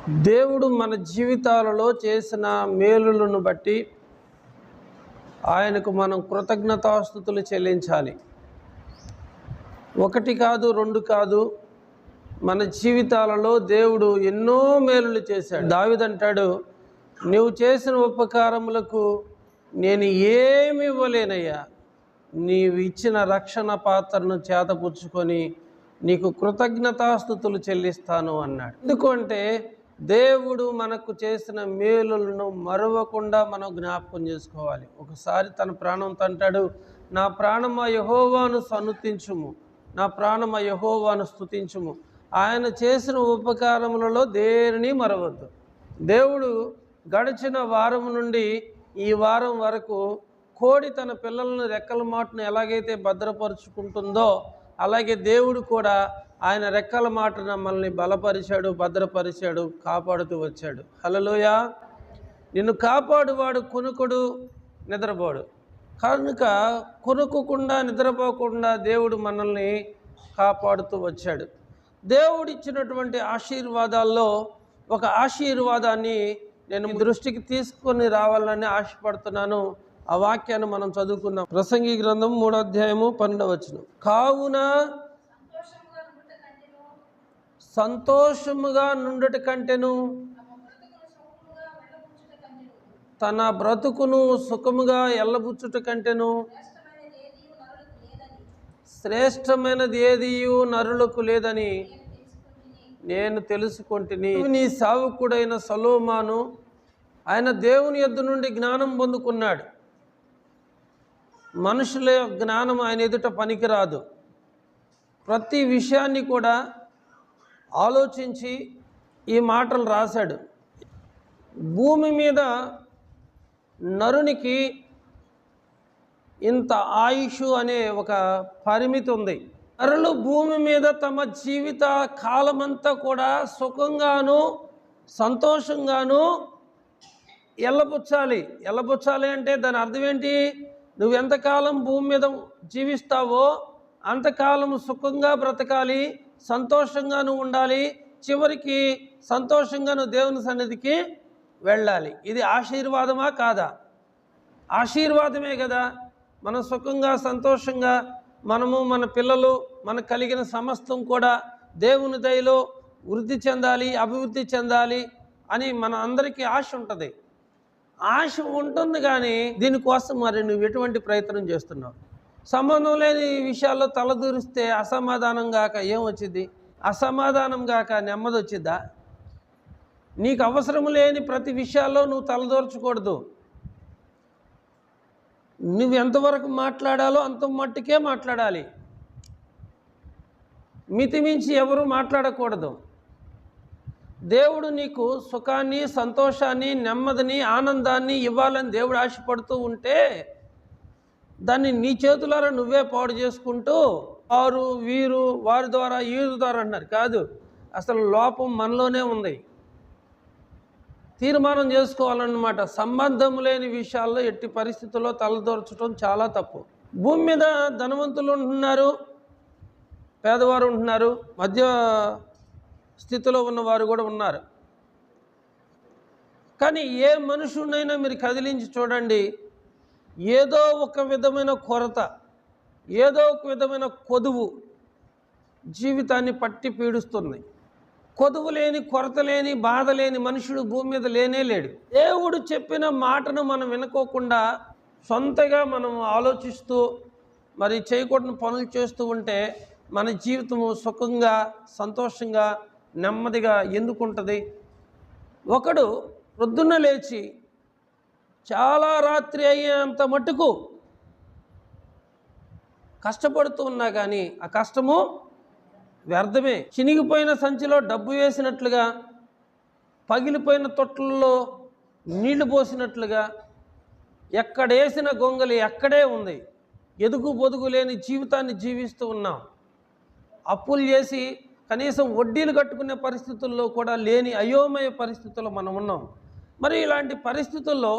దేవుడు మన జీవితాలలో చేసిన మేలులను బట్టి ఆయనకు మనం కృతజ్ఞతాస్తుతులు చెల్లించాలి. ఒకటి కాదు, రెండు కాదు, మన జీవితాలలో దేవుడు ఎన్నో మేలులు చేశాడు. దావీదంటాడు, నీవు చేసిన ఉపకారములకు నేను ఏమి ఇవ్వలేనయ్యా, నీవు ఇచ్చిన రక్షణ పాత్రను చేతపుచ్చుకొని నీకు కృతజ్ఞతాస్తుతులు చెల్లిస్తాను అన్నాడు. ఎందుకంటే దేవుడు మనకు చేసిన మేలులను మరవకుండా మనం జ్ఞాపకం చేసుకోవాలి. ఒకసారి తన ప్రాణంతో అంటాడు, నా ప్రాణమా యెహోవాను సన్నుతించుము, నా ప్రాణమా యెహోవాను స్తుతించుము. ఆయన చేసిన ఉపకారములలో దేనిని మరవద్దు. దేవుడు గడిచిన వారం నుండి ఈ వారం వరకు కోడి తన పిల్లలను రెక్కల మాటను ఎలాగైతే భద్రపరుచుకుంటుందో అలాగే దేవుడు కూడా ఆయన రెక్కల మాటను మనల్ని బలపరిచాడు, భద్రపరిచాడు, కాపాడుతూ వచ్చాడు. హల్లెలూయా. నిన్ను కాపాడువాడు కొనుకుడు, నిద్రపోడు. కనుక కొనుక్కోకుండా నిద్రపోకుండా దేవుడు మనల్ని కాపాడుతూ వచ్చాడు. దేవుడు ఇచ్చినటువంటి ఆశీర్వాదాల్లో ఒక ఆశీర్వాదాన్ని నేను దృష్టికి తీసుకొని రావాలని ఆశపడుతున్నాను. ఆ వాక్యాన్ని మనం చదువుకుందాం. ప్రసంగి గ్రంథం 3వ అధ్యాయము 12వ వచనం. కావున సంతోషముగా నుండుట కంటెను, తన బ్రతుకును సుఖముగా ఎల్లబుచ్చుట కంటెను శ్రేష్టమైనది ఏదియు నరులకు లేదని నేను తెలుసుకొంటిని. నీ సేవకుడైన సొలొమోను ఆయన దేవుని యొద్ద నుండి జ్ఞానం పొందుకున్నాడు. మనుషుల జ్ఞానం ఆయన ఎదుట పనికిరాదు. ప్రతి విషయాన్ని కూడా ఆలోచించి ఈ మాటలు రాశాడు. భూమి మీద నరునికి ఇంత ఆయుష్ అనే ఒక పరిమితి ఉంది. నరులు భూమి మీద తమ జీవిత కాలమంతా కూడా సుఖంగాను సంతోషంగాను ఎల్లబుచ్చాలి అంటే దాని అర్థం ఏంటి? నువ్వు ఎంతకాలం భూమి మీద జీవిస్తావో అంతకాలం సుఖంగా బ్రతకాలి, సంతోషంగా నువ్వు ఉండాలి, చివరికి సంతోషంగా నువ్వు దేవుని సన్నిధికి వెళ్ళాలి. ఇది ఆశీర్వాదమా కాదా? ఆశీర్వాదమే కదా. మనం సుఖంగా సంతోషంగా మనము మన పిల్లలు మనకు కలిగిన సమస్తం కూడా దేవుని దయలో వృద్ధి చెందాలి, అభివృద్ధి చెందాలి అని మన అందరికీ ఆశ ఉంటుంది. ఆశ ఉంటుంది, కానీ దీనికోసం మరి నువ్వు ఎటువంటి ప్రయత్నం చేస్తున్నావు? సంబంధం లేని విషయాల్లో తలదూరిస్తే అసమాధానం గాక ఏం వచ్చింది? అసమాధానం గాక నెమ్మది వచ్చిద్దా? నీకు అవసరం లేని ప్రతి విషయాల్లో నువ్వు తలదూర్చకూడదు. నువ్వు ఎంతవరకు మాట్లాడాలో అంత మట్టుకే మాట్లాడాలి. మితిమించి ఎవరు మాట్లాడకూడదు. దేవుడు నీకు సుఖాన్ని, సంతోషాన్ని, నెమ్మదిని, ఆనందాన్ని ఇవ్వాలని దేవుడు ఆశపడుతూ ఉంటే దాన్ని నీ చేతులారా నువ్వే పాడు చేసుకుంటూ వారు వీరు వారి ద్వారా వీరి ద్వారా అన్నారు కాదు. అసలు లోపం మనలోనే ఉంది. తీర్మానం చేసుకోవాలన్నమాట. సంబంధం లేని విషయాల్లో ఎట్టి పరిస్థితుల్లో తలదూర్చడం చాలా తప్పు. భూమి మీద ధనవంతులు ఉంటున్నారు, పేదవారు ఉంటున్నారు, మధ్య స్థితిలో ఉన్నవారు కూడా ఉన్నారు. కానీ ఏ మనుషునైనా మీరు కదిలించి చూడండి, ఏదో ఒక విధమైన కొరత, ఏదో ఒక విధమైన కొదువు జీవితాన్ని పట్టి పీడిస్తుంది. కొదువు లేని, కొరత లేని, బాధ లేని మనుషుడు భూమి మీద లేనే లేడు. దేవుడు చెప్పిన మాటను మనం వినుకోకుండా సొంతగా మనం ఆలోచిస్తూ మరి చేయకూడని పనులు చేస్తూ ఉంటే మన జీవితము సుఖంగా, సంతోషంగా, నెమ్మదిగా ఎందుకు ఉంటుంది? ఒకడు ప్రొద్దున్న లేచి చాలా రాత్రి అయ్యేంత మట్టుకు కష్టపడుతూ ఉన్నా కానీ ఆ కష్టము వ్యర్థమే. చినిగిపోయిన సంచిలో డబ్బు వేసినట్లుగా, పగిలిపోయిన తొట్లలో నీళ్లు పోసినట్లుగా ఎక్కడేసిన గొంగలి ఎక్కడే ఉంది. ఎదుగు బొదుగు లేని జీవితాన్ని జీవిస్తూ ఉన్నాం. అప్పులు చేసి కనీసం వడ్డీలు కట్టుకునే పరిస్థితుల్లో కూడా లేని అయోమయ పరిస్థితుల్లో మనం ఉన్నాం. మరి ఇలాంటి పరిస్థితుల్లో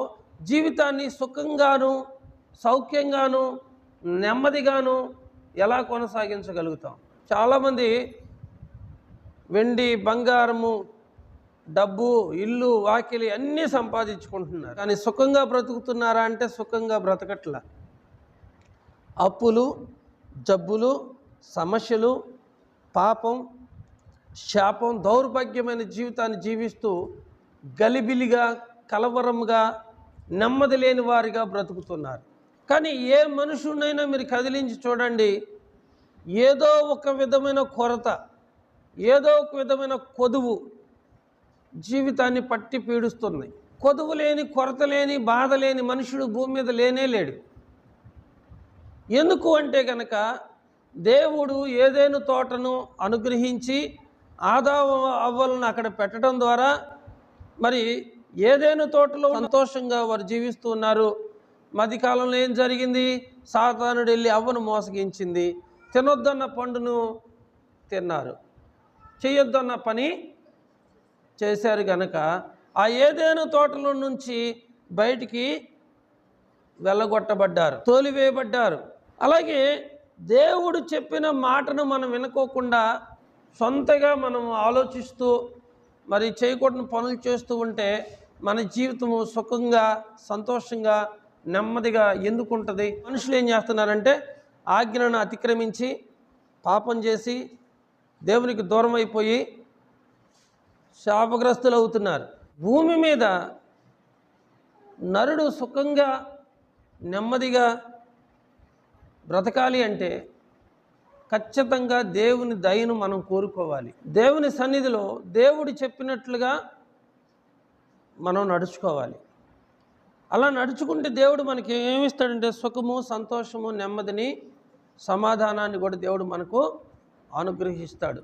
జీవితాన్ని సుఖంగాను, సౌఖ్యంగాను, నెమ్మదిగాను ఎలా కొనసాగించగలుగుతాం? చాలామంది వెండి, బంగారము, డబ్బు, ఇల్లు, వాకిలి అన్నీ సంపాదించుకుంటున్నారు. కానీ సుఖంగా బ్రతుకుతున్నారా అంటే సుఖంగా బ్రతకట్లా. అప్పులు, జబ్బులు, సమస్యలు, పాపం, శాపం, దౌర్భాగ్యమైన జీవితాన్ని జీవిస్తూ గలిబిలిగా, కలవరంగా, నెమ్మది లేని వారిగా బ్రతుకుతున్నారు. కానీ ఏ మనుషునైనా మీరు కదిలించి చూడండి, ఏదో ఒక విధమైన కొరత, ఏదో ఒక విధమైన కొదువు జీవితాన్ని పట్టి పీడిస్తుంది. కొదువు లేని, కొరత లేని, బాధ లేని మనుషుడు భూమి మీద లేనే లేడు. ఎందుకు అంటే కనుక దేవుడు ఏదైనా తోటను అనుగ్రహించి ఆదాము అవ్వలను అక్కడ పెట్టడం ద్వారా మరి ఏదైనా తోటలో సంతోషంగా వారు జీవిస్తూ ఉన్నారు. మధ్యకాలంలో ఏం జరిగింది? సాతానుడు వెళ్ళి అవ్వను మోసగించింది. తినొద్దన్న పండును తిన్నారు, చేయొద్దన్న పని చేశారు. గనక ఆ ఏదైనా తోటలో నుంచి బయటికి వెళ్ళగొట్టబడ్డారు, తోలివేయబడ్డారు. అలాగే దేవుడు చెప్పిన మాటను మనం వినుకోకుండా సొంతగా మనం ఆలోచిస్తూ మరి చేయకూడని పనులు చేస్తూ ఉంటే మన జీవితము సుఖంగా, సంతోషంగా, నెమ్మదిగా ఎందుకు ఉంటుంది? మనుషులు ఏం చేస్తున్నారంటే ఆజ్ఞలను అతిక్రమించి పాపం చేసి దేవునికి దూరం అయిపోయి శాపగ్రస్తులు అవుతున్నారు. భూమి మీద నరుడు సుఖంగా, నెమ్మదిగా బ్రతకాలి అంటే ఖచ్చితంగా దేవుని దయను మనం కోరుకోవాలి. దేవుని సన్నిధిలో దేవుడు చెప్పినట్లుగా మనం నడుచుకోవాలి. అలా నడుచుకుంటే దేవుడు మనకి ఏమిస్తాడంటే సుఖము, సంతోషము, నెమ్మదిని, సమాధానాన్ని కూడా దేవుడు మనకు అనుగ్రహిస్తాడు.